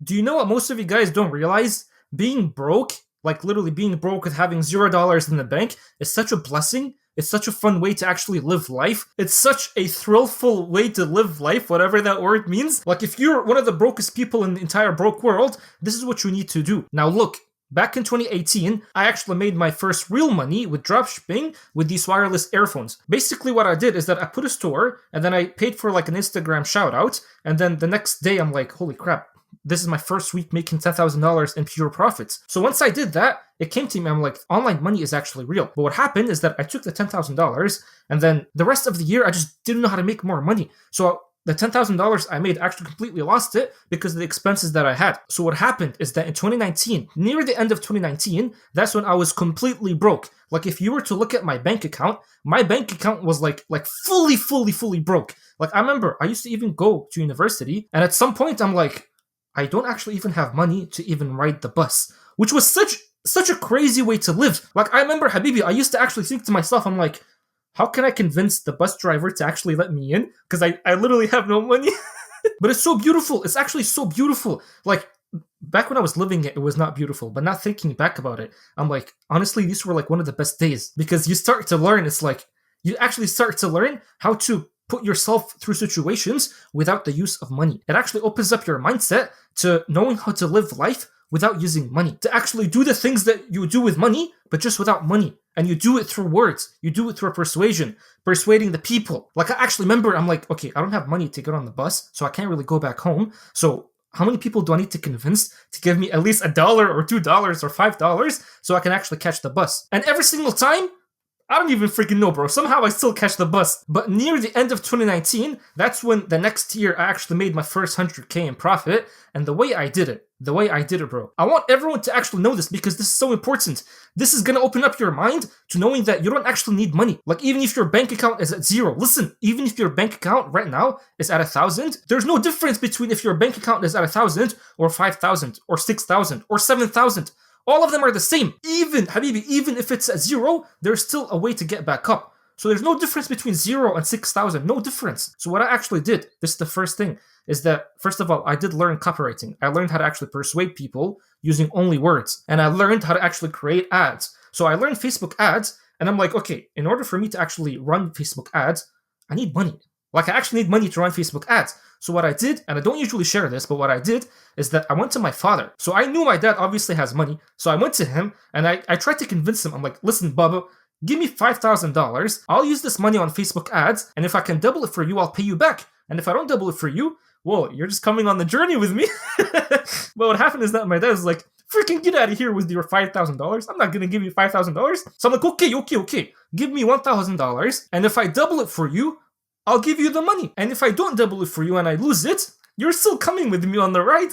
Do you know what most of you guys don't realize? Being broke, like literally being broke with having $0 in the bank, is such a blessing. It's such a fun way to actually live life. It's such a thrillful way to live life, whatever that word means. Like, if you're one of the brokest people in the entire broke world, this is what you need to do. Now, look, back in 2018, I actually made my first real money with dropshipping with these wireless earphones. Basically, what I did is that I put a store, and then I paid for like an Instagram shout out, and then the next day I'm like, holy crap, this is my first week making $10,000 in pure profits. So once I did that, it came to me, I'm like, online money is actually real. But what happened is that I took the $10,000, and then the rest of the year, I just didn't know how to make more money. So the $10,000 I made, actually completely lost it because of the expenses that I had. So what happened is that in 2019, near the end of 2019, that's when I was completely broke. Like, if you were to look at my bank account was like fully broke. Like, I remember I used to even go to university, and at some point I'm like, I don't actually even have money to even ride the bus, which was such a crazy way to live. Like, I remember, Habibi, I used to actually think to myself, I'm like, how can I convince the bus driver to actually let me in? Because I literally have no money. But it's so beautiful. It's actually so beautiful. Like, back when I was living it, it was not beautiful. But now thinking back about it, I'm like, honestly, these were like one of the best days. Because you start to learn, it's like, you actually start to learn how to put yourself through situations without the use of money. It actually opens up your mindset to knowing how to live life without using money, to actually do the things that you do with money, but just without money. And you do it through words. You do it through persuasion, persuading the people. Like, I actually remember, I'm like, okay, I don't have money to get on the bus, so I can't really go back home. So how many people do I need to convince to give me at least $1 or $2 or $5 so I can actually catch the bus? And every single time, I don't even freaking know, bro. Somehow I still catch the bus. But near the end of 2019, that's when the next year I actually made my first 100K in profit. And the way I did it, bro. I want everyone to actually know this because this is so important. This is going to open up your mind to knowing that you don't actually need money. Like, even if your bank account is at zero, listen, even if your bank account right now is at 1,000, there's no difference between if your bank account is at 1,000 or 5,000 or 6,000 or 7,000. All of them are the same. Even, Habibi, even if it's at zero, there's still a way to get back up. So there's no difference between 0 and 6,000. No difference. So what I actually did, this is the first thing, is that, first of all, I did learn copywriting. I learned how to actually persuade people using only words. And I learned how to actually create ads. So I learned Facebook ads, and I'm like, okay, in order for me to actually run Facebook ads, I need money. Like, I actually need money to run Facebook ads. So what I did, and I don't usually share this, but what I did is that I went to my father. So I knew my dad obviously has money. So I went to him and I tried to convince him. I'm like, listen, Baba, give me $5,000. I'll use this money on Facebook ads. And if I can double it for you, I'll pay you back. And if I don't double it for you, well, you're just coming on the journey with me. But what happened is that my dad was like, freaking get out of here with your $5,000. I'm not going to give you $5,000. So I'm like, okay. Give me $1,000. And if I double it for you, I'll give you the money. And if I don't double it for you and I lose it, you're still coming with me on the ride.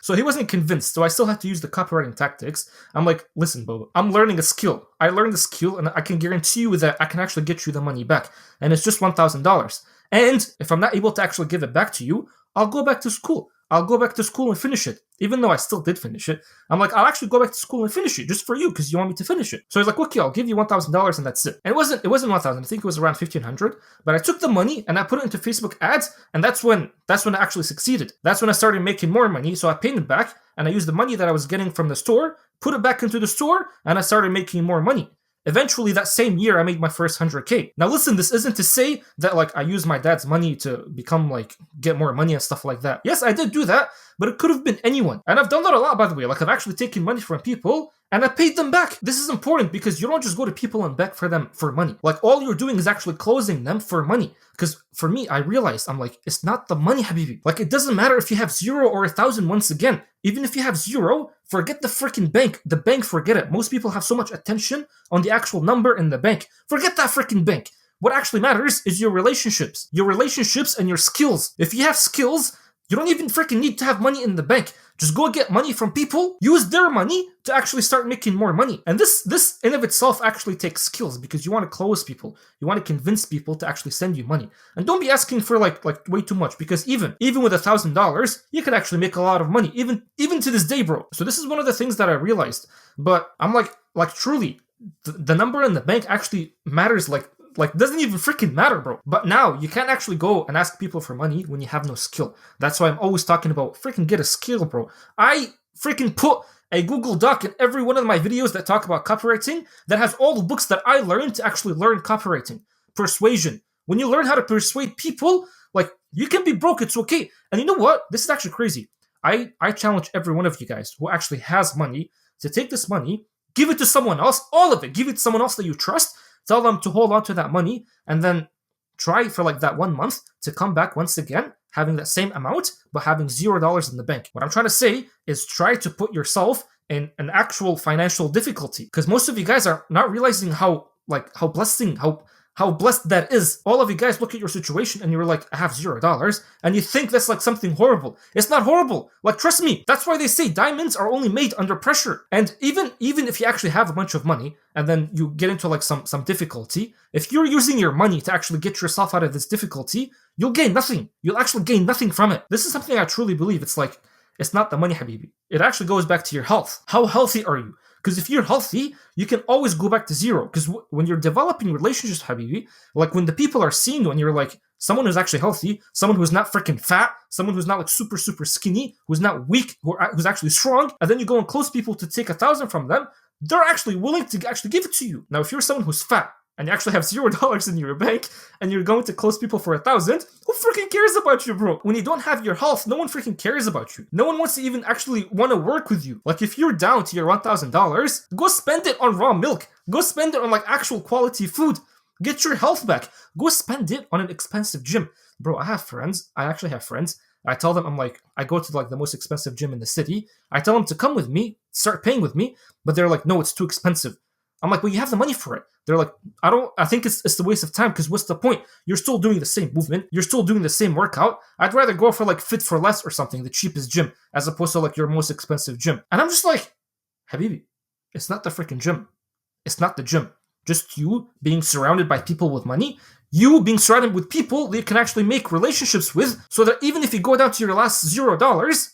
So he wasn't convinced. So I still had to use the copywriting tactics. I'm like, listen, Bobo, I'm learning a skill. I learned a skill and I can guarantee you that I can actually get you the money back. And it's just $1,000. And if I'm not able to actually give it back to you, I'll go back to school. I'll go back to school and finish it. Even though I still did finish it. I'm like, I'll actually go back to school and finish it just for you because you want me to finish it. So he's like, okay, I'll give you $1,000 and that's it. And it wasn't 1,000. I think it was around 1,500. But I took the money and I put it into Facebook ads, and that's when I actually succeeded. That's when I started making more money. So I paid it back and I used the money that I was getting from the store, put it back into the store, and I started making more money. Eventually, that same year, I made my first 100K. Now listen, this isn't to say that like I used my dad's money to become like, get more money and stuff like that. Yes, I did do that, but it could have been anyone. And I've done that a lot, by the way. Like, I've actually taken money from people and I paid them back. This is important because you don't just go to people and beg for them for money. Like, all you're doing is actually closing them for money. Because for me, I realized, I'm like, it's not the money, Habibi. Like, it doesn't matter if you have 0 or 1,000 once again. Even if you have 0, forget the freaking bank. The bank, forget it. Most people have so much attention on the actual number in the bank. Forget that freaking bank. What actually matters is your relationships. Your relationships and your skills. If you have skills, you don't even freaking need to have money in the bank. Just go get money from people, use their money to actually start making more money. And this in of itself actually takes skills because you want to close people. You want to convince people to actually send you money. And don't be asking for like way too much because even with $1,000, you can actually make a lot of money, even to this day, bro. So this is one of the things that I realized. But I'm like truly, the number in the bank actually matters like Like, doesn't even freaking matter, bro. But now, you can't actually go and ask people for money when you have no skill. That's why I'm always talking about freaking get a skill, bro. I freaking put a Google Doc in every one of my videos that talk about copywriting that has all the books that I learned to actually learn copywriting. Persuasion. When you learn how to persuade people, like, you can be broke, it's okay. And you know what? This is actually crazy. I challenge every one of you guys who actually has money to take this money, give it to someone else, all of it, give it to someone else that you trust, tell them to hold on to that money, and then try for like that 1 month to come back once again, having that same amount, but having $0 in the bank. What I'm trying to say is try to put yourself in an actual financial difficulty, because most of you guys are not realizing how blessed that is. All of you guys look at your situation and you're like, I have $0, and you think that's like something horrible. It's not horrible. Like, trust me, that's why they say diamonds are only made under pressure. And even if you actually have a bunch of money and then you get into like some difficulty, if you're using your money to actually get yourself out of this difficulty, you'll gain nothing. You'll actually gain nothing from it. This is something I truly believe. It's like, it's not the money, Habibi. It actually goes back to your health. How healthy are you? Because if you're healthy, you can always go back to zero. Because when you're developing relationships, Habibi, like when the people are seeing you and you're like someone who's actually healthy, someone who's not freaking fat, someone who's not like super, super skinny, who's not weak, who's actually strong, and then you go and close people to take 1,000 from them, they're actually willing to actually give it to you. Now, if you're someone who's fat, and you actually have $0 in your bank, and you're going to close people for 1,000, who freaking cares about you, bro? When you don't have your health, no one freaking cares about you. No one wants to even actually want to work with you. Like, if you're down to your $1,000, go spend it on raw milk. Go spend it on like actual quality food. Get your health back. Go spend it on an expensive gym. Bro, I actually have friends. I tell them, I'm like, I go to like the most expensive gym in the city. I tell them to come with me, start paying with me, but they're like, no, it's too expensive. I'm like, well, you have the money for it. They're like, I think it's the waste of time, because what's the point? You're still doing the same movement. You're still doing the same workout. I'd rather go for like Fit for Less or something, the cheapest gym, as opposed to like your most expensive gym. And I'm just like, Habibi, it's not the freaking gym. It's not the gym. Just you being surrounded by people with money, you being surrounded with people that you can actually make relationships with, so that even if you go down to your last $0,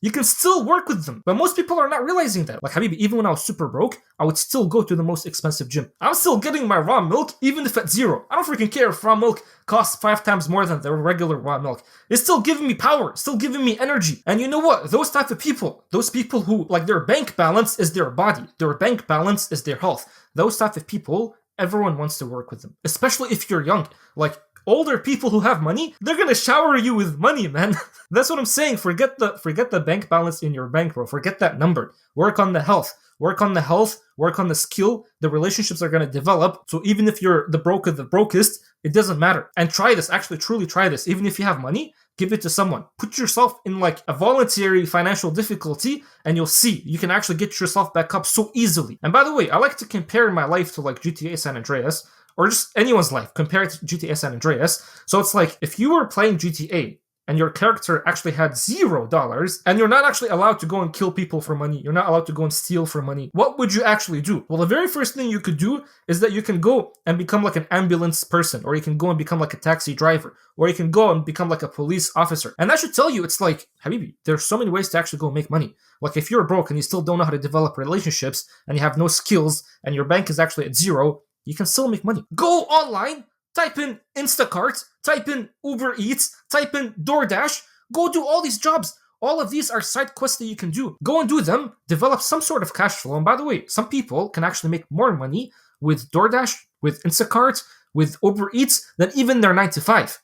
you can still work with them. But most people are not realizing that. Like, Habibi, even when I was super broke, I would still go to the most expensive gym. I'm still getting my raw milk, even if at zero. I don't freaking care if raw milk costs 5 times more than the regular raw milk. It's still giving me power, still giving me energy. And you know what? Those type of people, those people who, like, their bank balance is their body, their bank balance is their health. Those type of people, everyone wants to work with them, especially if you're young. Like, older people who have money, they're gonna shower you with money, man. That's what I'm saying. Forget the bank balance in your bank, bro. Forget that number. Work on the health. Work on the skill. The relationships are gonna develop. So even if you're the brokest, it doesn't matter. And try this. Actually, truly try this. Even if you have money, give it to someone. Put yourself in like a voluntary financial difficulty, and you'll see you can actually get yourself back up so easily. And by the way, I like to compare my life to like GTA San Andreas, or just anyone's life, compare it to GTA San Andreas. So it's like, if you were playing GTA and your character actually had $0, and you're not actually allowed to go and kill people for money, you're not allowed to go and steal for money, what would you actually do? Well, the very first thing you could do is that you can go and become like an ambulance person, or you can go and become like a taxi driver, or you can go and become like a police officer. And that should tell you, it's like, Habibi, there's so many ways to actually go make money. Like, if you're broke and you still don't know how to develop relationships, and you have no skills, and your bank is actually at zero, you can still make money. Go online, type in Instacart, type in Uber Eats, type in DoorDash, go do all these jobs. All of these are side quests that you can do. Go and do them, develop some sort of cash flow. And by the way, some people can actually make more money with DoorDash, with Instacart, with Uber Eats than even their 9 to 5.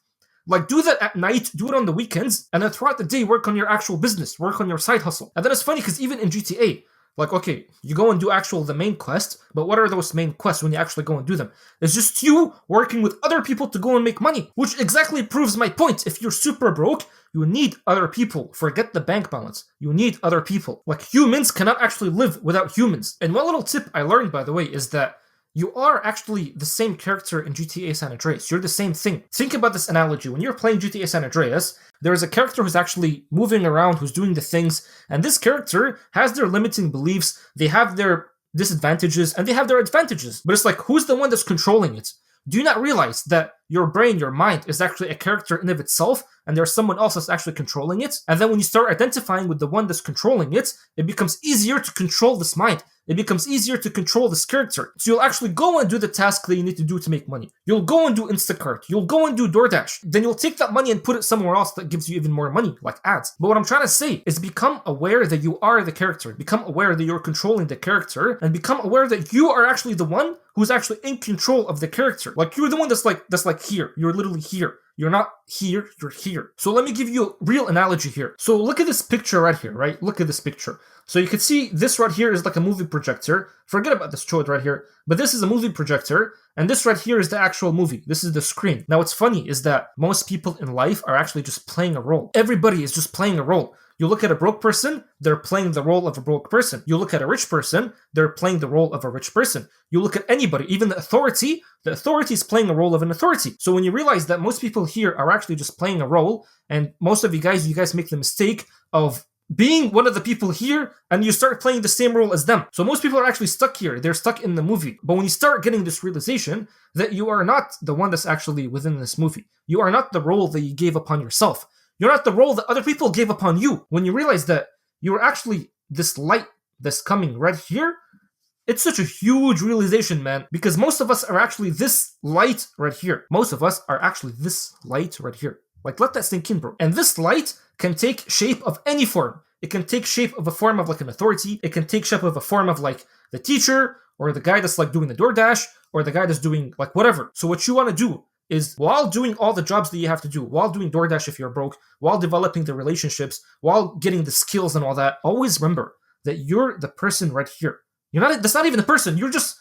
Like, do that at night, do it on the weekends, and then throughout the day, work on your actual business, work on your side hustle. And then it's funny, because even in GTA, like, okay, you go and do the main quest, but what are those main quests when you actually go and do them? It's just you working with other people to go and make money, which exactly proves my point. If you're super broke, you need other people. Forget the bank balance. You need other people. Like, humans cannot actually live without humans. And one little tip I learned, by the way, is that you are actually the same character in GTA San Andreas. You're the same thing. Think about this analogy. When you're playing GTA San Andreas, there is a character who's actually moving around, who's doing the things, and this character has their limiting beliefs, they have their disadvantages, and they have their advantages. But it's like, who's the one that's controlling it? Do you not realize that your brain, your mind, is actually a character in of itself, and there's someone else that's actually controlling it? And then when you start identifying with the one that's controlling it, it becomes easier to control this mind, it becomes easier to control this character. So you'll actually go and do the task that you need to do to make money. You'll go and do Instacart. You'll go and do DoorDash. Then you'll take that money and put it somewhere else that gives you even more money, like ads. But what I'm trying to say is become aware that you are the character. Become aware that you're controlling the character, and become aware that you are actually the one who's actually in control of the character. Like, you're the one that's like here. You're literally here. You're not here, you're here. So let me give you a real analogy here. So look at this picture right here, right? Look at this picture. So you can see this right here is like a movie projector. Forget about this chode right here. But this is a movie projector, and this right here is the actual movie. This is the screen. Now what's funny is that most people in life are actually just playing a role. Everybody is just playing a role. You look at a broke person, they're playing the role of a broke person. You look at a rich person, they're playing the role of a rich person. You look at anybody, even the authority is playing a role of an authority. So when you realize that most people here are actually just playing a role, and most of you guys make the mistake of being one of the people here, and you start playing the same role as them. So most people are actually stuck here. They're stuck in the movie. But when you start getting this realization that you are not the one that's actually within this movie, you are not the role that you gave upon yourself. You're not the role that other people gave upon you. When you realize that you're actually this light that's coming right here, it's such a huge realization, man. Because most of us are actually this light right here. Most of us are actually this light right here. Like, let that sink in, bro. And this light can take shape of any form. It can take shape of a form of like an authority. It can take shape of a form of like the teacher, or the guy that's like doing the DoorDash, or the guy that's doing like whatever. So what you want to do is, while doing all the jobs that you have to do, while doing DoorDash if you're broke, while developing the relationships, while getting the skills and all that, always remember that you're the person right here. That's not even a person. You're just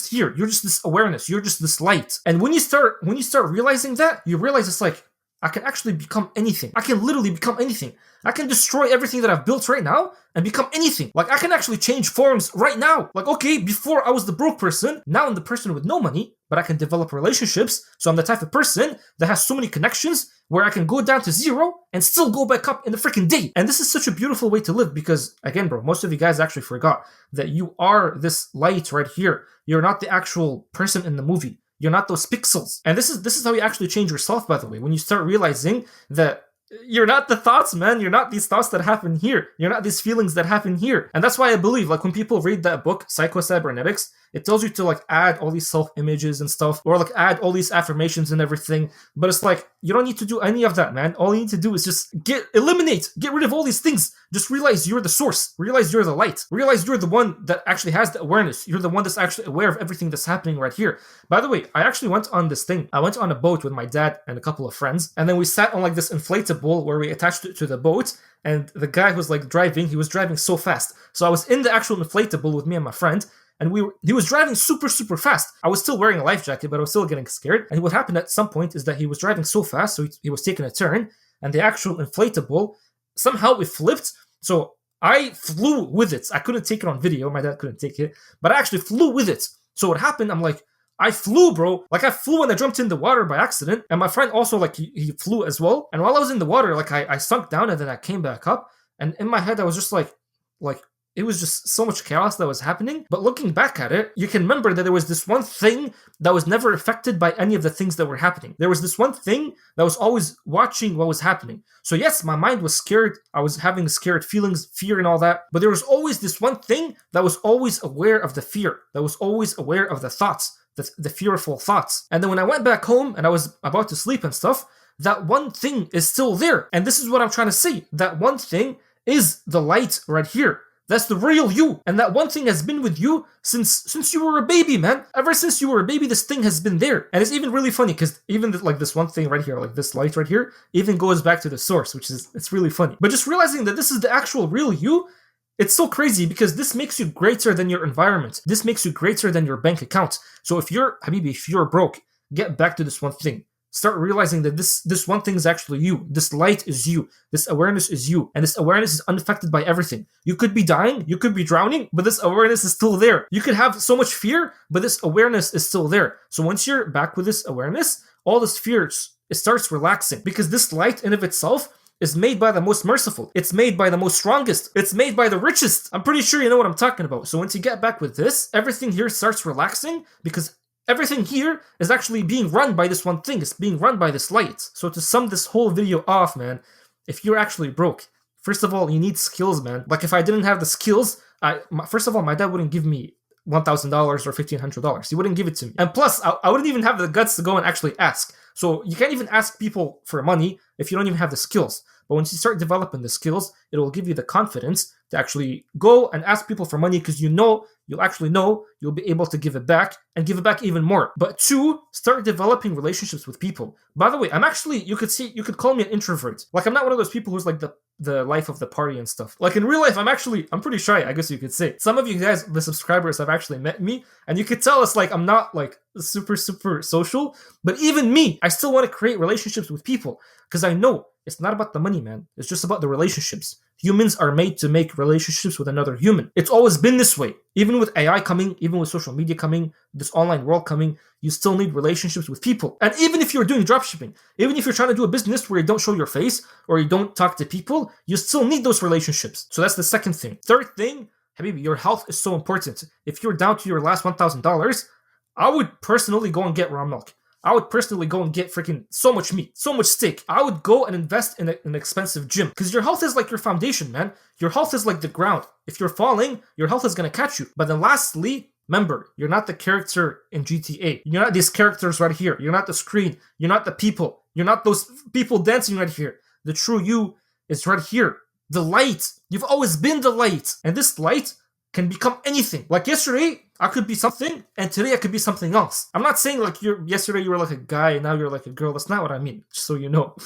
here. You're just this awareness. You're just this light. And when you start realizing that, you realize it's like, I can actually become anything. I can literally become anything. I can destroy everything that I've built right now and become anything. Like, I can actually change forms right now. Like, okay, before I was the broke person, now I'm the person with no money, but I can develop relationships. So I'm the type of person that has so many connections where I can go down to zero and still go back up in a freaking day. And this is such a beautiful way to live because, again, bro, most of you guys actually forgot that you are this light right here. You're not the actual person in the movie. You're not those pixels. And this is how you actually change yourself, by the way. When you start realizing that you're not the thoughts, man. You're not these thoughts that happen here. You're not these feelings that happen here. And that's why I believe, like, when people read that book, Psycho-Cybernetics, it tells you to, like, add all these self-images and stuff, or, like, add all these affirmations and everything. But it's like, you don't need to do any of that, man. All you need to do is just get rid of all these things. Just realize you're the source. Realize you're the light. Realize you're the one that actually has the awareness. You're the one that's actually aware of everything that's happening right here. By the way, I actually went on this thing. I went on a boat with my dad and a couple of friends, and then we sat on, like, this inflatable where we attached it to the boat, and the guy who was like driving, he was driving so fast. So I was in the actual inflatable with me and my friend, and he was driving super, super fast. I was still wearing a life jacket, but I was still getting scared. And what happened at some point is that he was driving so fast, so he was taking a turn, and the actual inflatable, somehow it flipped. So I flew with it. I couldn't take it on video. My dad couldn't take it, but I actually flew with it. So what happened, I'm like, I flew, bro. Like, I flew and I jumped in the water by accident. And my friend also, like, he flew as well. And while I was in the water, like, I sunk down and then I came back up. And in my head, I was just like, it was just so much chaos that was happening. But looking back at it, you can remember that there was this one thing that was never affected by any of the things that were happening. There was this one thing that was always watching what was happening. So yes, my mind was scared. I was having scared feelings, fear and all that. But there was always this one thing that was always aware of the fear, that was always aware of the thoughts, the fearful thoughts. And then when I went back home and I was about to sleep and stuff, that one thing is still there. And this is what I'm trying to say. That one thing is the light right here. That's the real you. And that one thing has been with you since you were a baby, man. Ever since you were a baby, this thing has been there. And it's even really funny because even like this one thing right here, like this light right here, even goes back to the source, it's really funny. But just realizing that this is the actual real you, it's so crazy because this makes you greater than your environment. This makes you greater than your bank account. So if you're broke, get back to this one thing. Start realizing that this one thing is actually you. This light is you. This awareness is you. And this awareness is unaffected by everything. You could be dying, you could be drowning, but this awareness is still there. You could have so much fear, but this awareness is still there. So once you're back with this awareness, all this fear, it starts relaxing. Because this light in of itself is made by the most merciful. It's made by the most strongest. It's made by the richest. I'm pretty sure you know what I'm talking about. So once you get back with this, everything here starts relaxing because everything here is actually being run by this one thing. It's being run by this light. So to sum this whole video off, man, if you're actually broke, first of all, you need skills, man. Like, if I didn't have the skills, First of all, my dad wouldn't give me $1,000 or $1,500. He wouldn't give it to me. And plus, I wouldn't even have the guts to go and actually ask. So you can't even ask people for money if you don't even have the skills. But once you start developing the skills, it will give you the confidence to actually go and ask people for money, because you'll be able to give it back and give it back even more. But 2, start developing relationships with people. By the way, you could call me an introvert. Like, I'm not one of those people who's like the life of the party and stuff. Like, in real life, I'm pretty shy, I guess you could say. Some of you guys, the subscribers, have actually met me, and you could tell us, like, I'm not like super social. But even me, I still want to create relationships with people, because I know it's not about the money, man. It's just about the relationships. Humans are made to make relationships with another human. It's always been this way. Even with AI coming, even with social media coming, this online world coming, you still need relationships with people. And even if you're doing dropshipping, even if you're trying to do a business where you don't show your face or you don't talk to people, you still need those relationships. So that's the second thing. Third thing, Habibi, your health is so important. If you're down to your last $1,000, I would personally go and get raw milk. I would personally go and get freaking so much meat, so much steak. I would go and invest in an expensive gym, because your health is like your foundation, man. Your health is like the ground. If you're falling, your health is going to catch you. But then lastly, remember, you're not the character in GTA. You're not these characters right here. You're not the screen. You're not the people. You're not those people dancing right here. The true you is right here. The light. You've always been the light. And this light can become anything. Like yesterday, I could be something, and today I could be something else. I'm not saying like yesterday you were like a guy, and now you're like a girl. That's not what I mean, just so you know.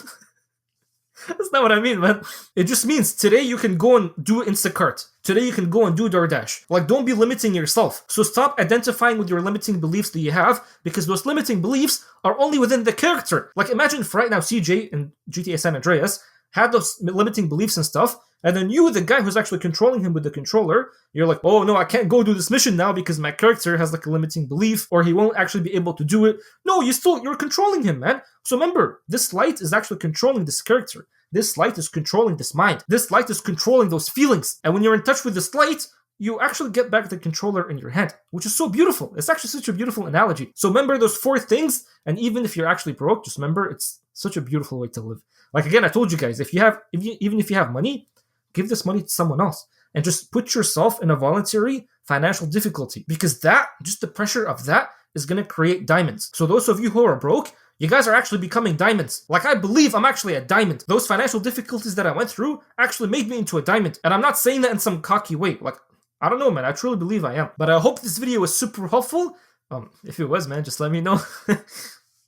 That's not what I mean, man. It just means today you can go and do Instacart. Today you can go and do DoorDash. Like, don't be limiting yourself. So stop identifying with your limiting beliefs that you have, because those limiting beliefs are only within the character. Like, imagine if right now CJ in GTA San Andreas had those limiting beliefs and stuff, and then you, the guy who's actually controlling him with the controller, you're like, oh no, I can't go do this mission now because my character has like a limiting belief, or he won't actually be able to do it. No, you're controlling him, man. So remember, this light is actually controlling this character. This light is controlling this mind. This light is controlling those feelings. And when you're in touch with this light, you actually get back the controller in your hand, which is so beautiful. It's actually such a beautiful analogy. So remember those 4 things, and even if you're actually broke, just remember it's such a beautiful way to live. Like, again, I told you guys, even if you have money, give this money to someone else and just put yourself in a voluntary financial difficulty, because just the pressure of that is going to create diamonds. So those of you who are broke, you guys are actually becoming diamonds. Like, I believe I'm actually a diamond. Those financial difficulties that I went through actually made me into a diamond. And I'm not saying that in some cocky way. Like, I don't know, man. I truly believe I am. But I hope this video was super helpful. If it was, man, just let me know.